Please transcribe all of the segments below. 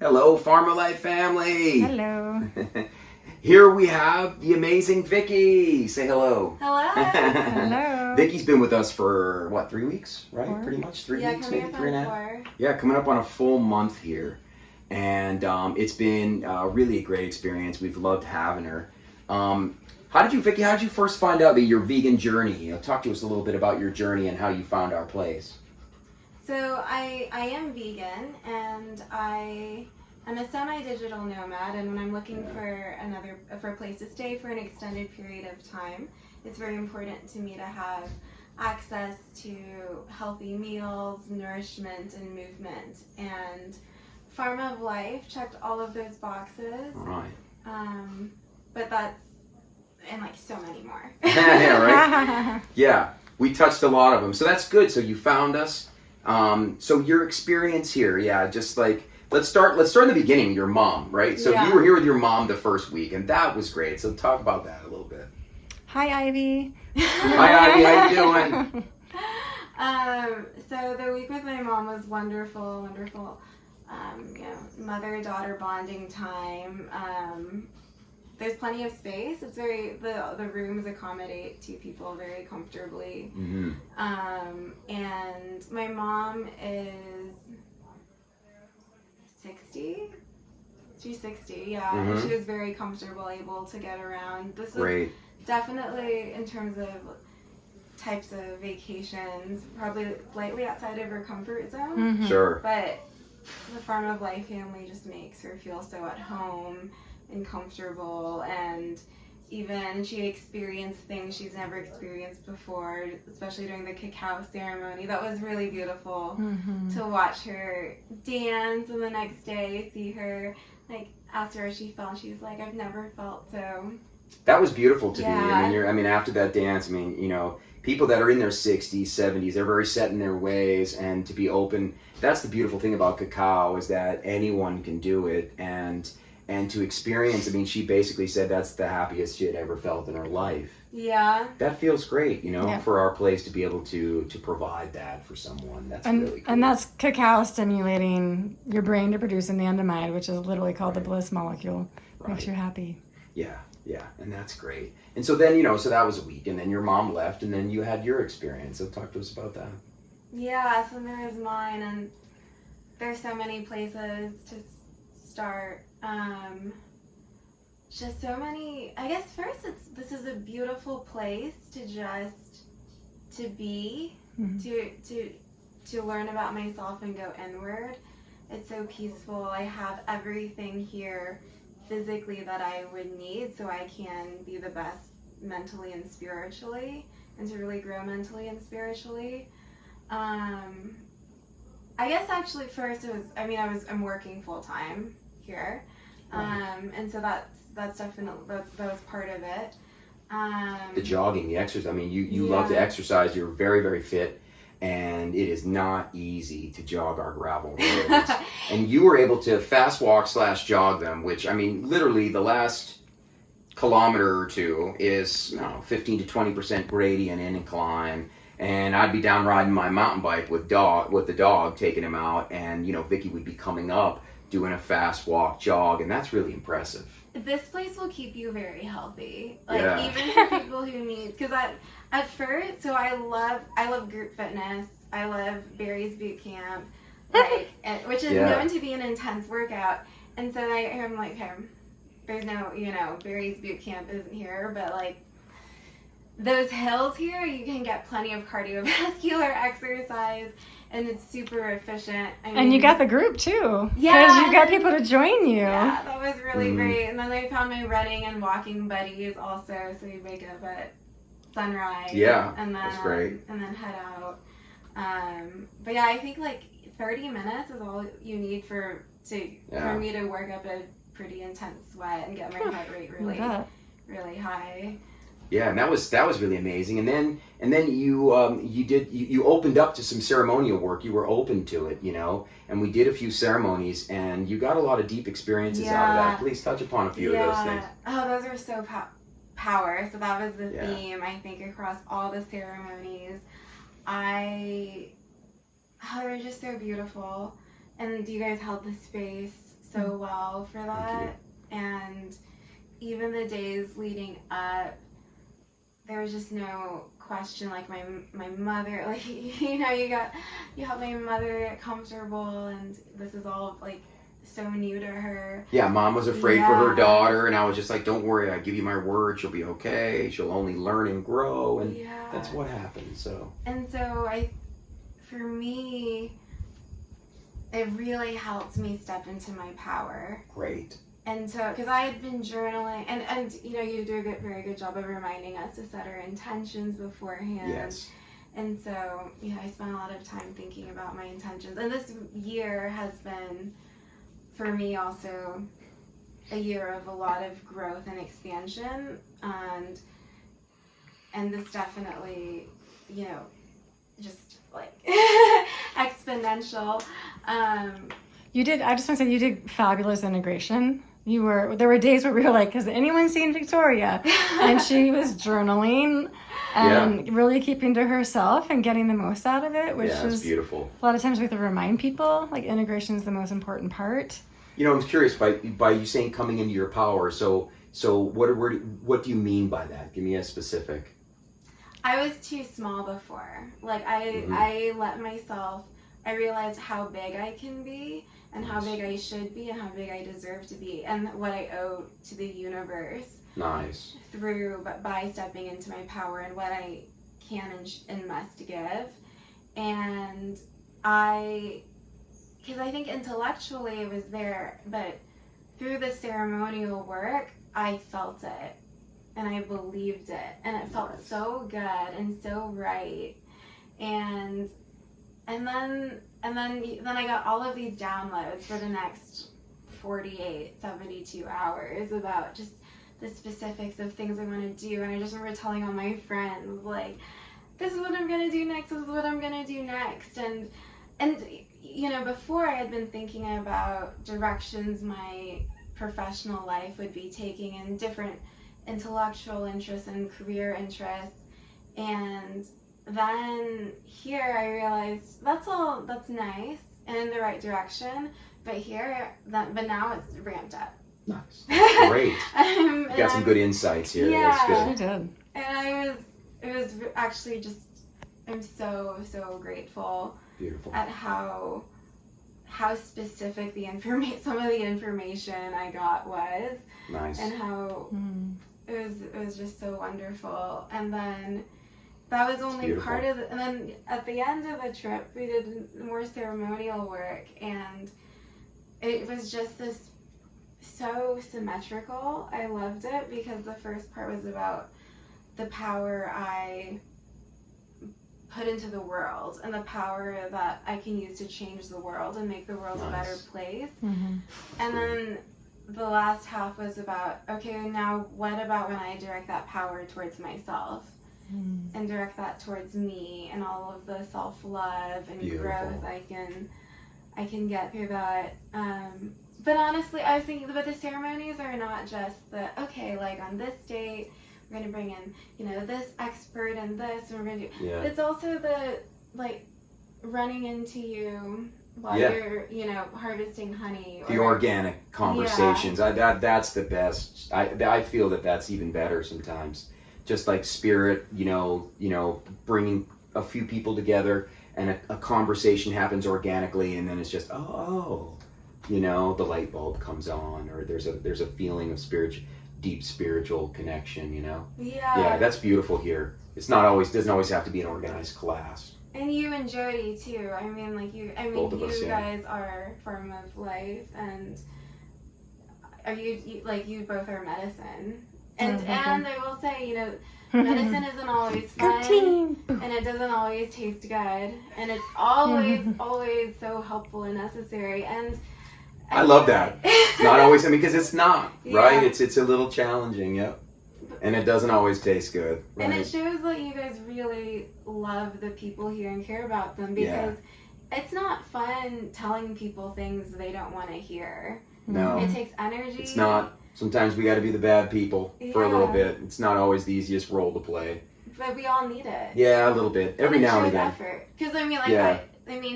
Hello, FarmofLife family. Hello. Here we have the amazing Vicki. Say hello. Hello. Hello. Vicki's been with us for, what, 3 weeks, right? 4. Pretty much 3 weeks, coming maybe up 3.5. on 4. Yeah, coming up on a full month here. And it's been really a great experience. We've loved having her. Vicki, how did you first find out your vegan journey? Talk to us a little bit about your journey and how you found our place. So I am vegan, and I'm a semi-digital nomad, and when I'm looking for a place to stay for an extended period of time, it's very important to me to have access to healthy meals, nourishment, and movement. And FarmofLife checked all of those boxes. All right. But that's, and like so many more. Yeah, right? Yeah, we touched a lot of them. So that's good. So you found us. So your experience here, just like, let's start in the beginning, your mom, right? So you were here with your mom the first week, and that was great. So talk about that a little bit. Hi, Ivy. Hi, Ivy. How you doing? So the week with my mom was wonderful. Mother-daughter bonding time. There's plenty of space. It's the rooms accommodate 2 people very comfortably. Mm-hmm. And my mom is 60. She's 60, yeah. Mm-hmm. And she was very comfortable, able to get around. This was Great. definitely, in terms of types of vacations, probably slightly outside of her comfort zone. Mm-hmm. Sure. But the FarmofLife family just makes her feel so at home and comfortable, and even she experienced things she's never experienced before, especially during the cacao ceremony. That was really beautiful to watch her dance, and the next day see her, ask her how she felt. She's like, I've never felt so. That was beautiful to Yeah. be. After that dance, people that are in their 60s, 70s, they're very set in their ways, and to be open. That's the beautiful thing about cacao, is that anyone can do it, and to experience. She basically said that's the happiest she had ever felt in her life. Yeah. That feels great, Yeah. for our place to be able to provide that for someone. That's really cool. And that's cacao stimulating your brain to produce anandamide, which is literally called the bliss molecule. Makes you happy. Yeah, and that's great. And so then, so that was a week, and then your mom left, and then you had your experience. So talk to us about that. Yeah, so there was mine, and there's so many places to start. Just so many. I guess first, this is a beautiful place to be, to learn about myself and go inward. It's so peaceful. I have everything here physically that I would need, so I can be the best mentally and spiritually, and to really grow mentally and spiritually. I guess actually first it was, I'm working full time here. And so that's definitely, that was part of it. The jogging, the exercise. You love to exercise. You're very, very fit, and it is not easy to jog our gravel roads. And you were able to fast walk / jog them, which, literally the last kilometer or 2 is 15 to 20% gradient and incline. And I'd be down riding my mountain bike with the dog, taking him out, and Vicki would be coming up doing a fast walk, jog, and that's really impressive. This place will keep you very healthy. Yeah. Even for people who need, because at first, so I love group fitness. I love Barry's boot camp, which is known to be an intense workout. And so I'm like, okay, there's no, Barry's boot camp isn't here, but those hills here, you can get plenty of cardiovascular exercise, and it's super efficient. And you got the group too. Yeah. Because you got people to join you. Yeah, that was really great. And then I found my running and walking buddies also, so we wake up at sunrise. Yeah, and then, that's great. And then head out. But yeah, I think 30 minutes is all you need for me to work up a pretty intense sweat and get my heart rate really high. Yeah, and that was really amazing. And then you opened up to some ceremonial work. You were open to it, and we did a few ceremonies, and you got a lot of deep experiences out of that. Please touch upon a few of those things. Oh, those are so power. So that was the theme, I think, across all the ceremonies. They were just so beautiful, and you guys held the space so well for that. And even the days leading up, there was just no question. Like my mother, like, you know, you help my mother get comfortable, and this is all like so new to her. Yeah, mom was afraid for her daughter, and I was just like, don't worry, I give you my word, she'll be okay. She'll only learn and grow, and that's what happened. So. And so for me, it really helped me step into my power. Great. And so, because I had been journaling, and you know, you do a very good job of reminding us to set our intentions beforehand. Yes. And so, yeah, I spent a lot of time thinking about my intentions. And this year has been, for me, also a year of a lot of growth and expansion. And this definitely, you know, just like exponential. You did. I just want to say you did fabulous integration. There were days where we were like, has anyone seen Victoria? And she was journaling and really keeping to herself and getting the most out of it, which is beautiful. A lot of times we have to remind people, like, integration is the most important part. You know, I'm curious by you saying coming into your power. So what do you mean by that? Give me a specific. I was too small before. Like I let myself. I realized how big I can be, and how big I should be, and how big I deserve to be, and what I owe to the universe. Nice. By stepping into my power and what I can and must give. And because I think intellectually it was there, but through the ceremonial work, I felt it, and I believed it, and it felt so good and so right. And then I got all of these downloads for the next 72 hours about just the specifics of things I want to do. And I just remember telling all my friends, like, this is what I'm going to do next, this is what I'm going to do next. And you know, before I had been thinking about directions my professional life would be taking, and different intellectual interests and career interests. And then here I realized that's nice and in the right direction, but now it's ramped up. Nice. Great. You got some good insights here. Yeah. That's good. You did. And it was actually just, I'm so grateful. Beautiful. At how specific some of the information I got was. Nice. And how it was just so wonderful. And then that was only part of it. And then at the end of the trip, we did more ceremonial work, and it was just this so symmetrical. I loved it because the first part was about the power I put into the world, and the power that I can use to change the world and make the world a better place. Mm-hmm. And then the last half was about, okay, now what about when I direct that power towards myself? And direct that towards me and all of the self-love and growth I can get through that. But honestly, I was thinking, but the ceremonies are not just okay, like on this date, we're going to bring in, you know, this expert and this, and we're going to do, it's also the, like, running into you while you're, you know, harvesting honey. The organic conversations. That's the best. I feel that's even better sometimes. Just like spirit, you know, bringing a few people together, and a conversation happens organically, and then it's just, you know, the light bulb comes on, or there's a feeling of deep spiritual connection, you know. Yeah, that's beautiful here. Doesn't always have to be an organized class. And you and Jody too. I mean, like you guys are FarmofLife, and you both are medicine. And I will say, you know, medicine isn't always fun, and it doesn't always taste good, and it's always so helpful and necessary. And I love that. Not always, because it's not, right? It's a little challenging, and it doesn't always taste good. Right? And it shows that you guys really love the people here and care about them, because it's not fun telling people things they don't want to hear. No. It takes energy. It's not. Sometimes we got to be the bad people for a little bit. It's not always the easiest role to play. But we all need it. Yeah, a little bit. Every now and again. Effort. Because I mean,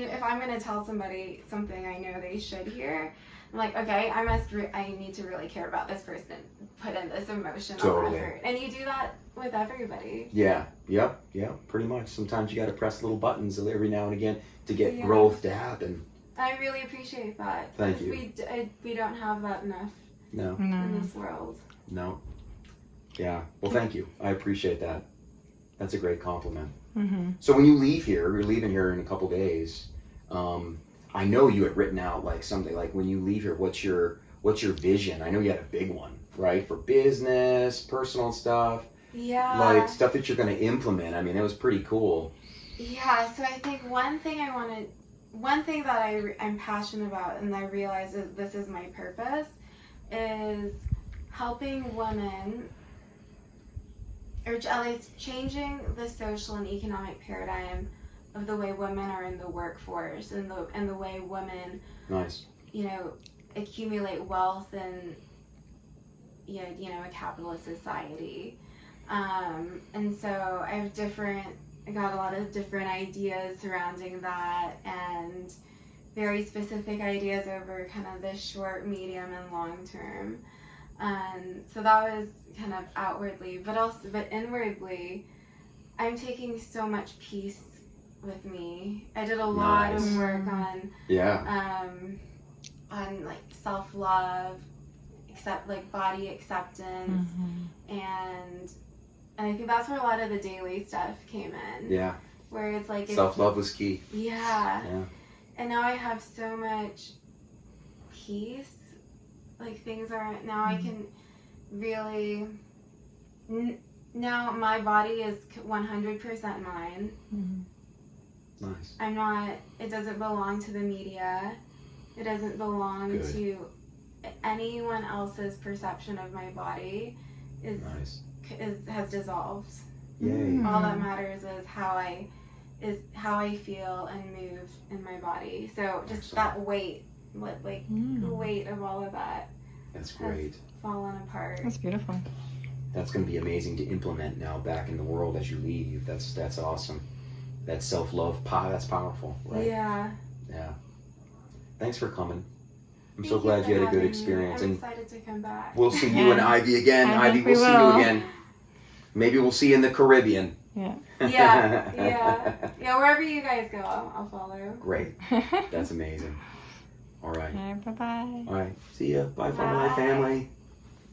if I'm going to tell somebody something I know they should hear, I'm like, okay, I need to really care about this person, put in this emotional Totally. effort. And you do that with everybody. Yeah. Yep. Pretty much. Sometimes you got to press little buttons every now and again to get Yeah. growth to happen. I really appreciate that. Thank 'cause you. We don't have that enough No. in this world. No. Yeah. Well, thank you. I appreciate that. That's a great compliment. Mm-hmm. So when you leave here, you're leaving here in a couple days. I know you had written out like something like when you leave here, what's your vision? I know you had a big one, right? For business, personal stuff, Yeah. like stuff that you're going to implement. I mean, it was pretty cool. Yeah, so I think one thing that I'm passionate about, and I realize that this is my purpose, is helping women, or at least changing the social and economic paradigm of the way women are in the workforce and the way women, Nice. accumulate wealth in, a capitalist society. And so I got a lot of different ideas surrounding that, and very specific ideas over kind of the short, medium, and long term. So that was kind of outwardly, but inwardly, I'm taking so much peace with me. I did a lot Nice. of work on like self-love, body acceptance, and I think that's where a lot of the daily stuff came in. Yeah. Where it's like Self-love was key. Yeah. Yeah. And now I have so much peace. Like now I can really, now my body is 100% mine. Nice. It doesn't belong to the media. It doesn't belong Good. to anyone else's perception of my body. Nice. Has dissolved. Yay. All that matters is how I feel and move in my body. So just that weight, the weight of all of that That's great. fallen apart. That's beautiful. That's going to be amazing to implement now back in the world as you leave. That's awesome. That self-love, that's powerful, right? Yeah. Yeah. Thanks for coming. I'm Thank so glad for you had a good having me. experience. I'm And excited to come back. we'll see you and Yeah. Ivy again. I Ivy, think we we'll see will. you again. Maybe we'll see you in the Caribbean. Yeah. Yeah. Wherever you guys go, I'll follow. Great. That's amazing. All right. Bye-bye. All right. See ya. Bye, Bye. FarmofLife family.